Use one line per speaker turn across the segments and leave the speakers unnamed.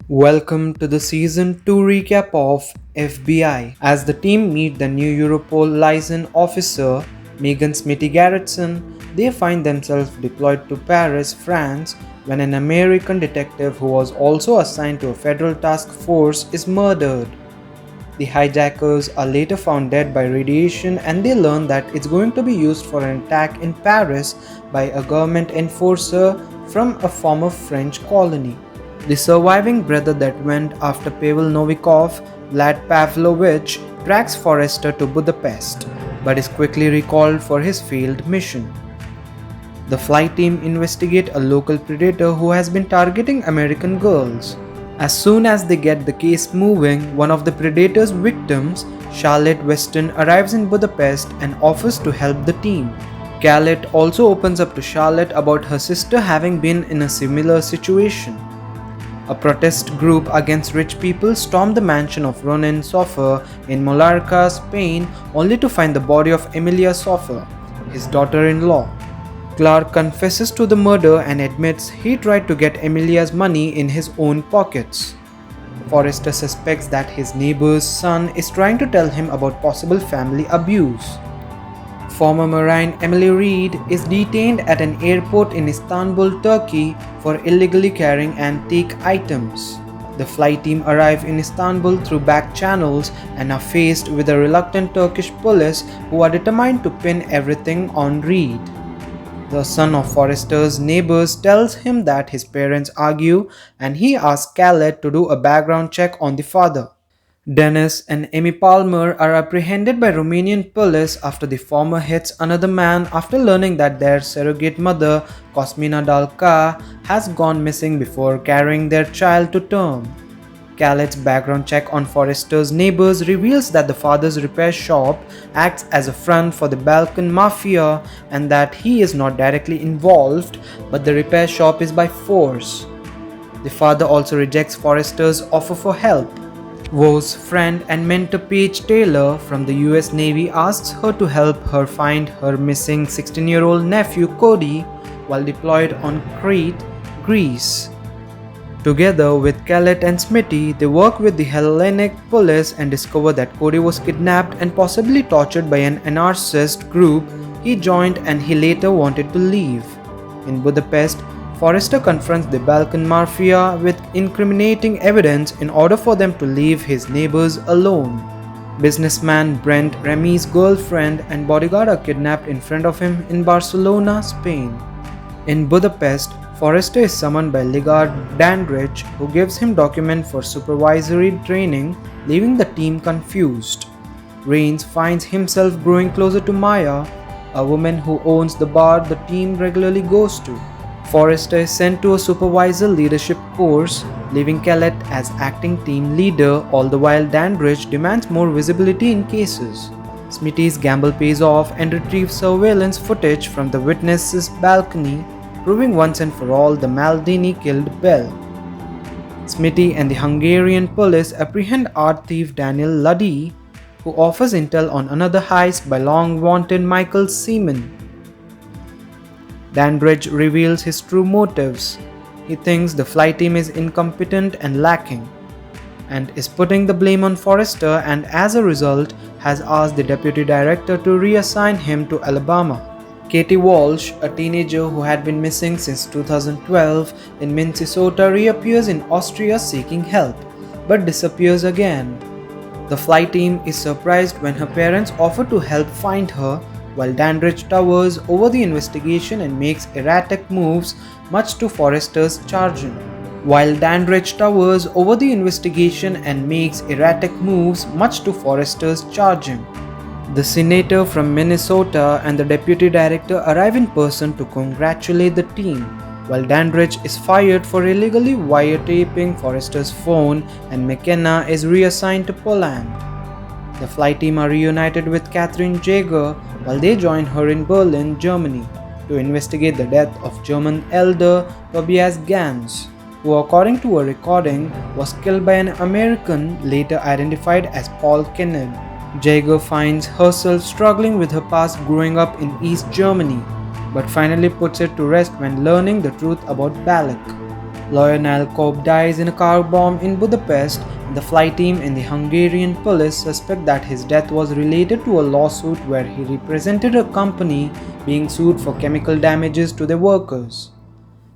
Welcome to the Season 2 recap of FBI. As the team meet the new Europol liaison officer, Megan Smitty Garretson, they find themselves deployed to Paris, France, when an American detective who was also assigned to a federal task force is murdered. The hijackers are later found dead by radiation and they learn that it's going to be used for an attack in Paris by a government enforcer from a former French colony. The surviving brother that went after Pavel Novikov, Vlad Pavlovich, tracks Forrester to Budapest, but is quickly recalled for his failed mission. The flight team investigate a local predator who has been targeting American girls. As soon as they get the case moving, one of the predator's victims, Charlotte Weston, arrives in Budapest and offers to help the team. Khaled also opens up to Charlotte about her sister having been in a similar situation. A protest group against rich people stormed the mansion of Ronen Sofer in Mallorca, Spain, only to find the body of Emilia Sofer, his daughter-in-law. Clark confesses to the murder and admits he tried to get Emilia's money in his own pockets. Forrester suspects that his neighbor's son is trying to tell him about possible family abuse. Former Marine Emily Reed is detained at an airport in Istanbul, Turkey for illegally carrying antique items. The flight team arrive in Istanbul through back channels and are faced with a reluctant Turkish police who are determined to pin everything on Reed. The son of Forrester's neighbors tells him that his parents argue and he asks Khaled to do a background check on the father. Dennis and Amy Palmer are apprehended by Romanian police after the former hits another man after learning that their surrogate mother, Cosmina Dalca, has gone missing before carrying their child to term. Khaled's background check on Forrester's neighbors reveals that the father's repair shop acts as a front for the Balkan Mafia and that he is not directly involved, but the repair shop is by force. The father also rejects Forrester's offer for help. Vo's friend and mentor Paige Taylor from the US Navy asks her to help her find her missing 16-year-old nephew Cody while deployed on Crete, Greece. Together with Khaled and Smitty, they work with the Hellenic police and discover that Cody was kidnapped and possibly tortured by an anarchist group he joined and he later wanted to leave. In Budapest, Forrester confronts the Balkan Mafia with incriminating evidence in order for them to leave his neighbors alone. Businessman Brent Remy's girlfriend and bodyguard are kidnapped in front of him in Barcelona, Spain. In Budapest, Forrester is summoned by Ligard Dandridge, who gives him documents for supervisory training, leaving the team confused. Rains finds himself growing closer to Maya, a woman who owns the bar the team regularly goes to. Forrester is sent to a supervisor leadership course, leaving Khaled as acting team leader, all the while Dandridge demands more visibility in cases. Smitty's gamble pays off and retrieves surveillance footage from the witness's balcony, proving once and for all the Maldini killed Bell. Smitty and the Hungarian police apprehend art thief Daniel Luddy, who offers intel on another heist by long-wanted Michael Seaman. Dandridge reveals his true motives. He thinks the flight team is incompetent and lacking, and is putting the blame on Forrester, and as a result has asked the deputy director to reassign him to Alabama. Katie Walsh, a teenager who had been missing since 2012 in Minnesota, reappears in Austria seeking help, but disappears again. The flight team is surprised when her parents offer to help find her, while Dandridge towers over the investigation and makes erratic moves, much to Forrester's chagrin. The senator from Minnesota and the deputy director arrive in person to congratulate the team, while Dandridge is fired for illegally wiretapping Forrester's phone and McKenna is reassigned to Poland. The flight team are reunited with Catherine Jaeger while they join her in Berlin, Germany, to investigate the death of German elder Tobias Ganz, who according to a recording was killed by an American later identified as Paul Kennedy. Jaeger finds herself struggling with her past growing up in East Germany, but finally puts it to rest when learning the truth about Balak. Lionel Cobb dies in a car bomb in Budapest, and the flight team and the Hungarian police suspect that his death was related to a lawsuit where he represented a company being sued for chemical damages to their workers.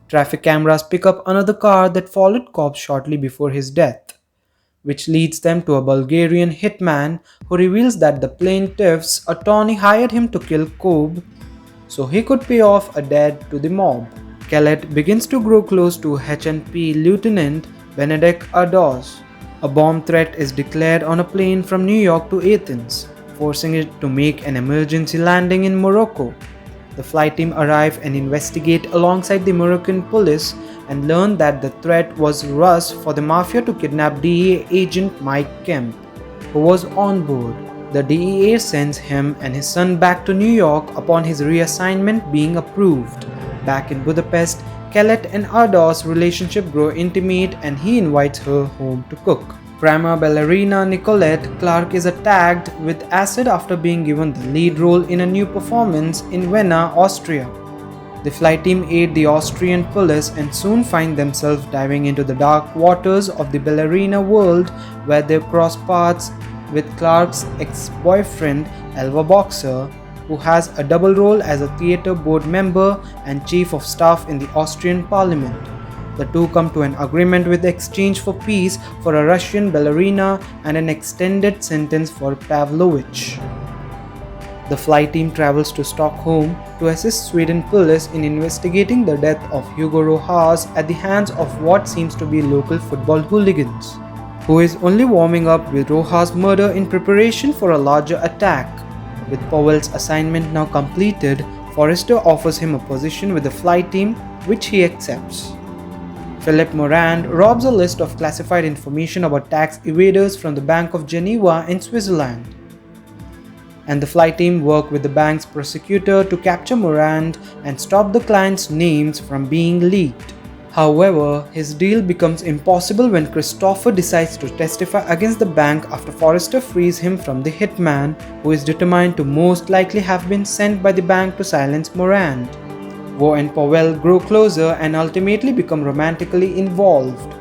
Traffic cameras pick up another car that followed Cobb shortly before his death, which leads them to a Bulgarian hitman who reveals that the plaintiff's attorney hired him to kill Cobb so he could pay off a debt to the mob. Kellett begins to grow close to HNP Lieutenant Benedek Ardos. A bomb threat is declared on a plane from New York to Athens, forcing it to make an emergency landing in Morocco. The flight team arrive and investigate alongside the Moroccan police and learn that the threat was Rus for the mafia to kidnap DEA agent Mike Kemp, who was on board. The DEA sends him and his son back to New York upon his reassignment being approved. Back in Budapest, Kellett and Ardos' relationship grow intimate and he invites her home to cook. Prima ballerina Nicolette Clark is attacked with acid after being given the lead role in a new performance in Vienna, Austria. The flight team aid the Austrian police and soon find themselves diving into the dark waters of the ballerina world where they cross paths with Clark's ex-boyfriend Elva Boxer, who has a double role as a theatre board member and chief of staff in the Austrian parliament. The two come to an agreement with exchange for peace for a Russian ballerina and an extended sentence for Pavlovich. The flight team travels to Stockholm to assist Sweden police in investigating the death of Hugo Rojas at the hands of what seems to be local football hooligans, who is only warming up with Rojas' murder in preparation for a larger attack. With Powell's assignment now completed, Forrester offers him a position with the flight team, which he accepts. Philip Morand robs a list of classified information about tax evaders from the Bank of Geneva in Switzerland, and the flight team work with the bank's prosecutor to capture Morand and stop the clients' names from being leaked. However, his deal becomes impossible when Christopher decides to testify against the bank after Forrester frees him from the hitman, who is determined to most likely have been sent by the bank to silence Morand. Vo and Powell grow closer and ultimately become romantically involved.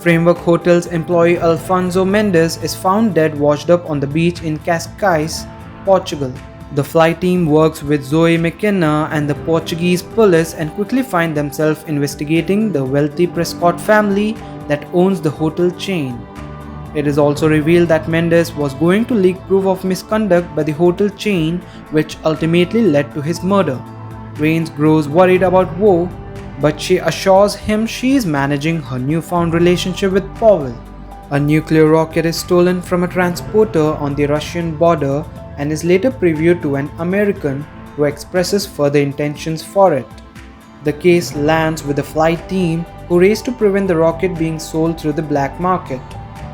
Framework Hotel's employee Alfonso Mendes is found dead washed up on the beach in Cascais, Portugal. The flight team works with Zoe McKenna and the Portuguese police and quickly find themselves investigating the wealthy Prescott family that owns the hotel chain. It is also revealed that Mendes was going to leak proof of misconduct by the hotel chain, which ultimately led to his murder. Rains grows worried about Vo, but she assures him she is managing her newfound relationship with Powell. A nuclear rocket is stolen from a transporter on the Russian border and is later previewed to an American who expresses further intentions for it. The case lands with the flight team, who race to prevent the rocket being sold through the black market.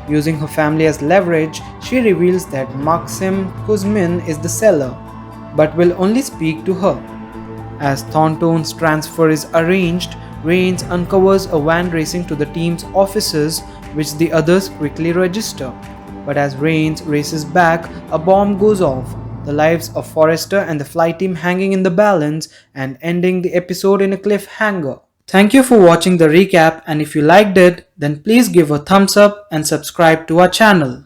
Using her family as leverage, she reveals that Maxim Kuzmin is the seller, but will only speak to her. As Thornton's transfer is arranged, Rains uncovers a van racing to the team's offices, which the others quickly register. But as Rains races back, a bomb goes off, the lives of Forrester and the flight team hanging in the balance and ending the episode in a cliffhanger. Thank you for watching the recap, and if you liked it, then please give a thumbs up and subscribe to our channel.